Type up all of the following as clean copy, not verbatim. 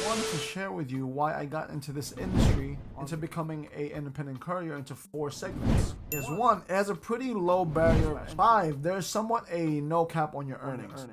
wanted to share with you why I got into this industry, into becoming an independent courier, into 4 segments. Is 1, it has a pretty low barrier. 5, there's somewhat a no cap on your earnings.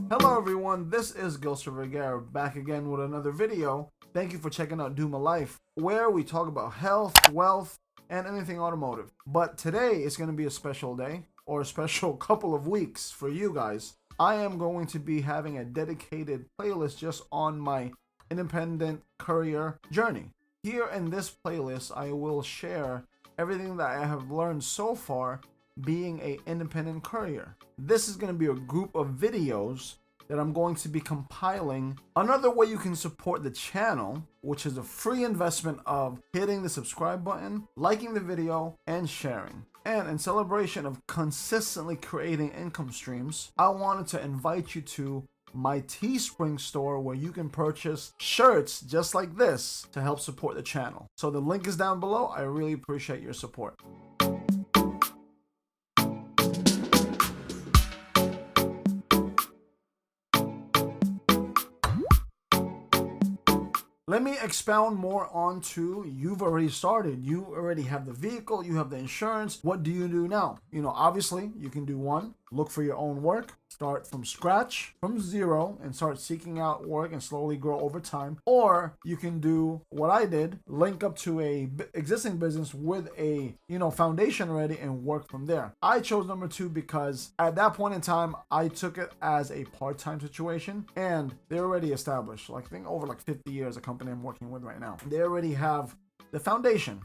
Hello everyone, this is Gilster Vergara back again with another video. Thank you for checking out Do My Life, where we talk about health, wealth, and anything automotive. But today is going to be a special day, or a special couple of weeks for you guys. I am going to be having a dedicated playlist just on my independent courier journey. Here in this playlist, I will share everything that I have learned so far being an independent courier. This is going to be a group of videos that I'm going to be compiling. Another way you can support the channel, which is a free investment of hitting the subscribe button, liking the video, and sharing. And in celebration of consistently creating income streams, I wanted to invite you to my Teespring store, where you can purchase shirts just like this to help support the channel. So the link is down below. I really appreciate your support. Let me expound more onto you've already started. You already have the vehicle, you have the insurance. What do you do now? Obviously you can do 1, look for your own work, start from scratch, from zero, and start seeking out work and slowly grow over time. Or you can do what I did, link up to a existing business with a foundation already and work from there. I chose number 2 because at that point in time I took it as a part-time situation, and they're already established. I think over 50 years, a company I'm working with right now, they already have the foundation.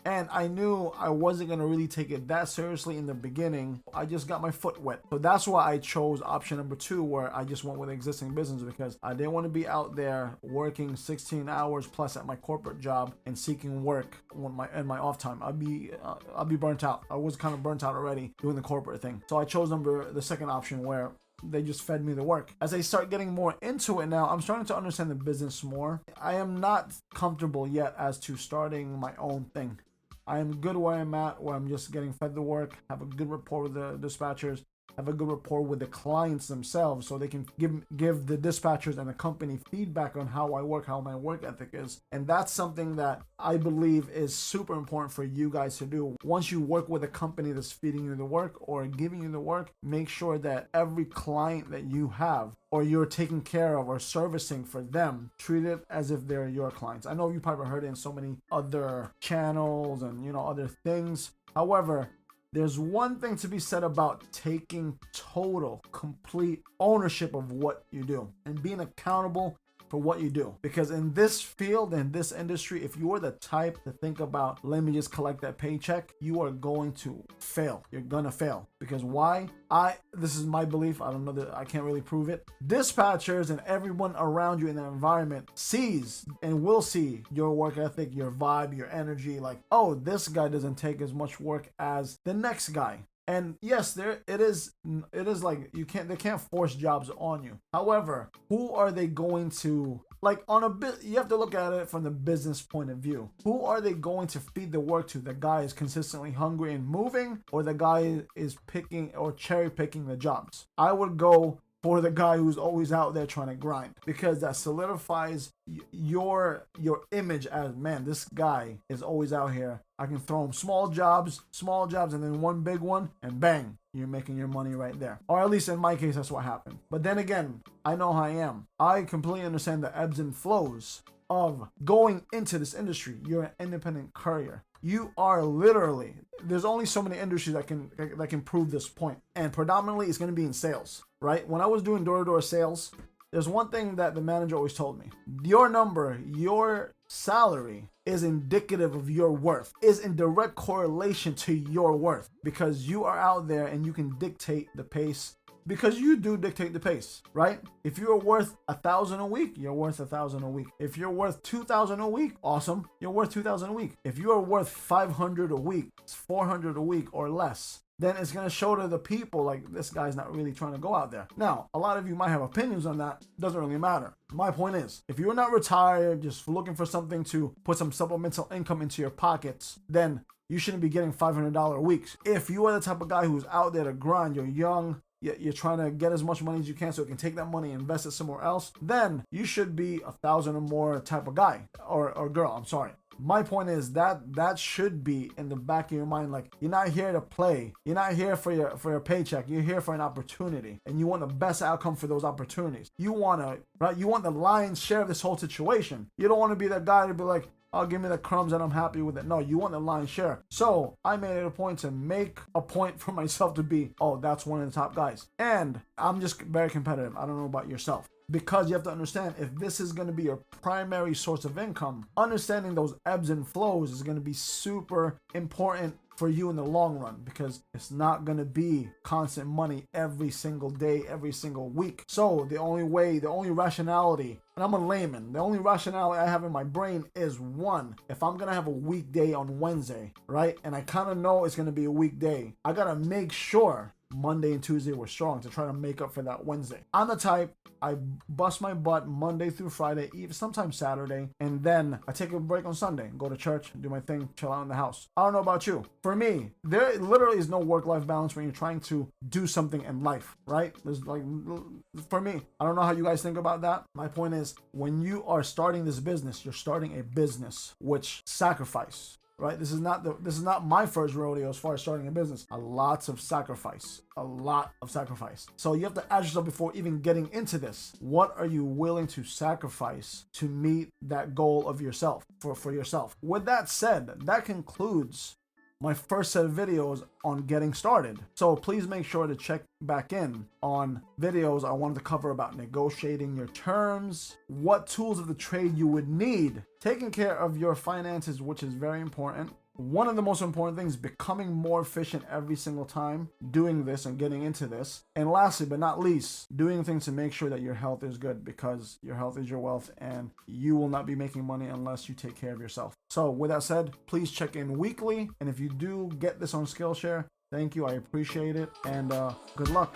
And I knew I wasn't going to really take it that seriously in the beginning. I just got my foot wet. So that's why I chose option number 2, where I just went with existing business, because I didn't want to be out there working 16 hours plus at my corporate job and seeking work in my off time. I'd be burnt out. I was kind of burnt out already doing the corporate thing. So I chose the second option, where they just fed me the work. As I start getting more into it now, I'm starting to understand the business more. I am not comfortable yet as to starting my own thing. I am good where I'm at, where I'm just getting fed the work, have a good rapport with the dispatchers, have a good rapport with the clients themselves, so they can give the dispatchers and the company feedback on how I work, how my work ethic is. And that's something that I believe is super important for you guys to do. Once you work with a company that's feeding you the work or giving you the work, make sure that every client that you have or you're taking care of or servicing for them, treat it as if they're your clients. I know you probably heard it in so many other channels and other things. However, there's one thing to be said about taking total, complete ownership of what you do and being accountable for what you do. Because in this field, in this industry, if you are the type to think about, let me just collect that paycheck, you are going to fail. You're gonna fail. Because why? This is my belief. I don't know that I can't really prove it. Dispatchers and everyone around you in that environment sees and will see your work ethic, your vibe, your energy. Like, oh, this guy doesn't take as much work as the next guy. And yes, it is like they can't force jobs on you. However, who are they going to, you have to look at it from the business point of view. Who are they going to feed the work to? The guy is consistently hungry and moving, or the guy is picking or cherry picking the jobs? I would go for the guy who's always out there trying to grind, because that solidifies your image as, man, this guy is always out here. I can throw him small jobs, and then one big one, and bang, you're making your money right there. Or at least in my case, that's what happened. But then again, I know how I am. I completely understand the ebbs and flows of going into this industry. You're an independent courier. You are literally, there's only so many industries that can prove this point. And predominantly it's going to be in sales, right? When I was doing door-to-door sales, there's one thing that the manager always told me. Your number, your salary is indicative of your worth, is in direct correlation to your worth, because you are out there and you can dictate the pace. Because you do dictate the pace, right? If you're worth 1,000 a week, you're worth 1,000 a week. If you're worth 2,000 a week, awesome, you're worth 2,000 a week. If you are worth 500 a week, 400 a week or less, then it's going to show to the people like, this guy's not really trying to go out there. Now, a lot of you might have opinions on that. Doesn't really matter. My point is, if you're not retired, just looking for something to put some supplemental income into your pockets, then you shouldn't be getting $500 weeks. If you are the type of guy who's out there to grind, you're young, you're trying to get as much money as you can so you can take that money and invest it somewhere else, then you should be 1,000 or more type of guy or girl. I'm sorry. My point is that should be in the back of your mind. Like, you're not here to play. You're not here for your paycheck. You're here for an opportunity, and you want the best outcome for those opportunities. You want the lion's share of this whole situation. You don't want to be that guy to be like, oh, give me the crumbs and I'm happy with it. No, you want the lion's share. So I made it a point to make a point for myself to be, oh, that's one of the top guys. And I'm just very competitive. I don't know about yourself. Because you have to understand, if this is going to be your primary source of income, understanding those ebbs and flows is going to be super important for you in the long run, because it's not going to be constant money every single day, every single week. So the only rationality, and I'm a layman, the only rationality I have in my brain is, one, if I'm going to have a weekday on Wednesday, right? And I kind of know it's going to be a weekday, I got to make sure Monday and Tuesday were strong to try to make up for that Wednesday. I'm the type, I bust my butt Monday through Friday, even sometimes Saturday, and then I take a break on Sunday, go to church, do my thing, chill out in the house. I don't know about you. For me, there literally is no work-life balance when you're trying to do something in life, right? There's like, for me, I don't know how you guys think about that. My point is, when you are starting this business, you're starting a business which sacrifice. Right? This is not my first rodeo as far as starting a business. A lot of sacrifice. So you have to ask yourself before even getting into this, what are you willing to sacrifice to meet that goal of yourself, for yourself? With that said, that concludes my first set of videos on getting started. So please make sure to check back in on videos I wanted to cover about negotiating your terms, what tools of the trade you would need, taking care of your finances, which is very important. One of the most important things, becoming more efficient every single time doing this and getting into this. And lastly, but not least, doing things to make sure that your health is good, because your health is your wealth and you will not be making money unless you take care of yourself. So with that said, please check in weekly. And if you do get this on Skillshare, thank you. I appreciate it. And good luck.